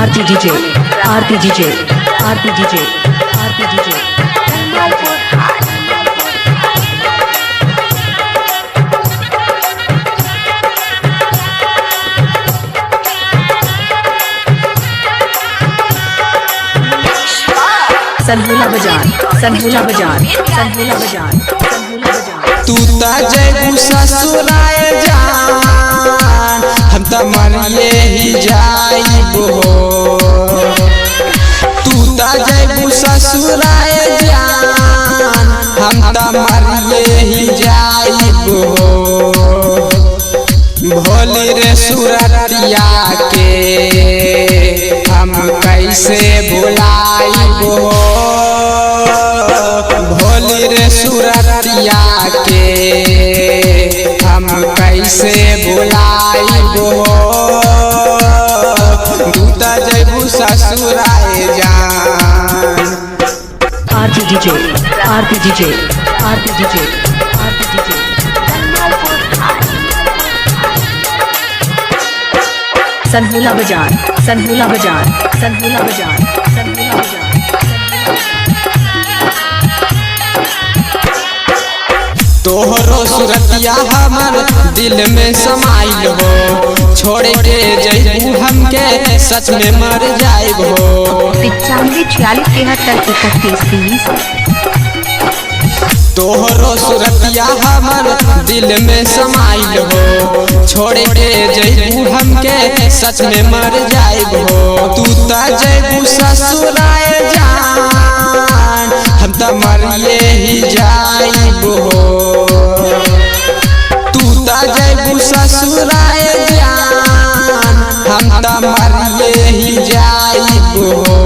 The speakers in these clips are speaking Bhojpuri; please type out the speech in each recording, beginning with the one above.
आरती डीजे आरती डीजे आरती डीजे आरती डीजे संहुला बाजार संहुला बाजार संहुला बाजार संहुला बाजार। तू ता जैबू ससुराल जान हम त मरिए ही जाइबो। तू ता जैबू ससुराल जान हम त मरिए ही जाइबो। भोली रे सुरतिया के हम कैसे भुलाइबो। भोली रे सुरतिया के हम कैसे भुलाइबो। तू त जैबू ससुराल जान। आरती डीजे आरती डीजे आरती डीजे आरती डीजे संहुला बाजार संहुला बाजार संहुला बाजार संहुला बाजार। तोहरो सुरतिया हमर दिल में समाइल हो। छोड़े के जैबू हमके सच में मर जाइब हो। 95 46 73 31 30। तोहरो सुरतिया हमर दिल में समाइल हो। छोड़े के जैबू हमके सच में मर जाइब हो। तू त जैबू ससुराल जान हम त मरिए ही जाइब हो। तू त जैबू ससुराल जान हम त मरिए ही जाइब हो।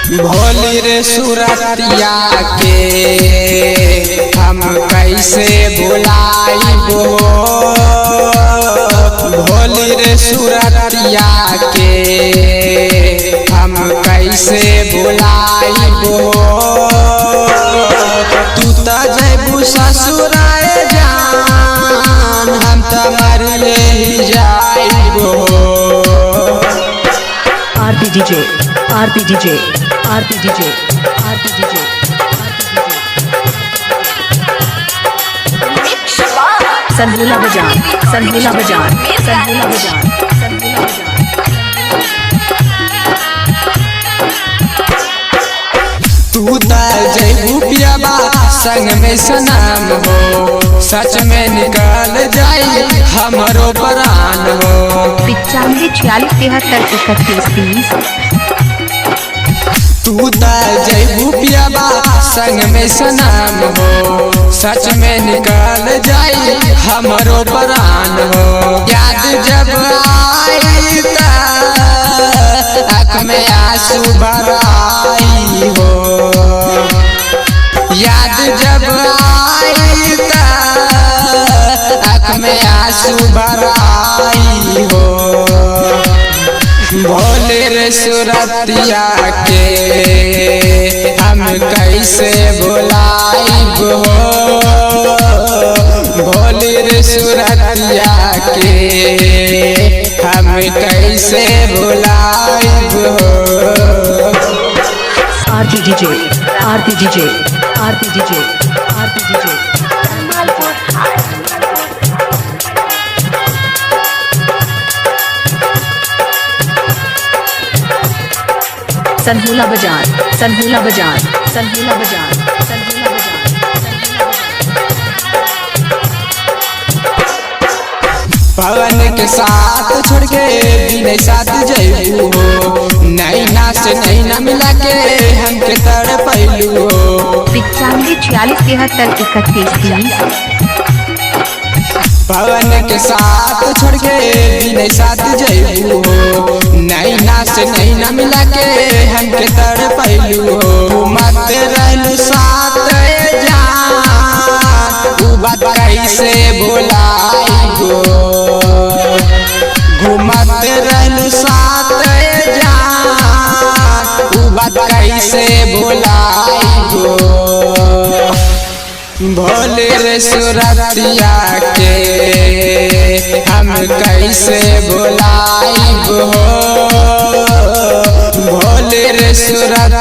भोली रे सुरतिया के हम कैसे भुलाइबो। भोली रे सुरतिया के हम कैसे भुलाइबो। तू त जैबू ससुराल जान हम त मरिए ही जाइबो। आरती डीजे आरती डीजे आरती डीजे आरती डीजे संहुला बाजार संहुला बाजार संहुला बाजार संहुला बाजार। तू त जैबू पियाबा संग में सनम हो। सच में निकल जाई हमरो प्राण हो। 95 46 73 31 30। तू त जैबू पियाबा संग में सनम हो। सच में निकल जाई हमरो प्राण हो। याद जब आई त आँख में आंसू भराई हो। याद जब आई त आँख में आंसू भराई हो। भोले रे सुरतिया के हम कैसे भुलाइबो। भोले रे सुरतिया के हम कैसे भुलाइबो। आरती डीजे आरती डीजे आरती डीजे आरती डीजे संहुला बाजार संहुला बाजार संहुला बाजार संहुला बाजार। पवन के साथ छोड़ के बिना साथ जैबू हो। नैना से नैना मिला के हमके तड़पैलू हो। 95 46 73 31। पवन के साथ छोड़ के बिना साथ जैबू हो। नैना से नैना मिला के हमके तड़पैलू हो। मत रहलू साथ जान उ बात कैसे भुलाइबो। घूमत रहलू साथ जान उ बात कैसे भुलाइबो। भोले रे सुरतिया के हम कैसे भुलाइबो। रे सूरत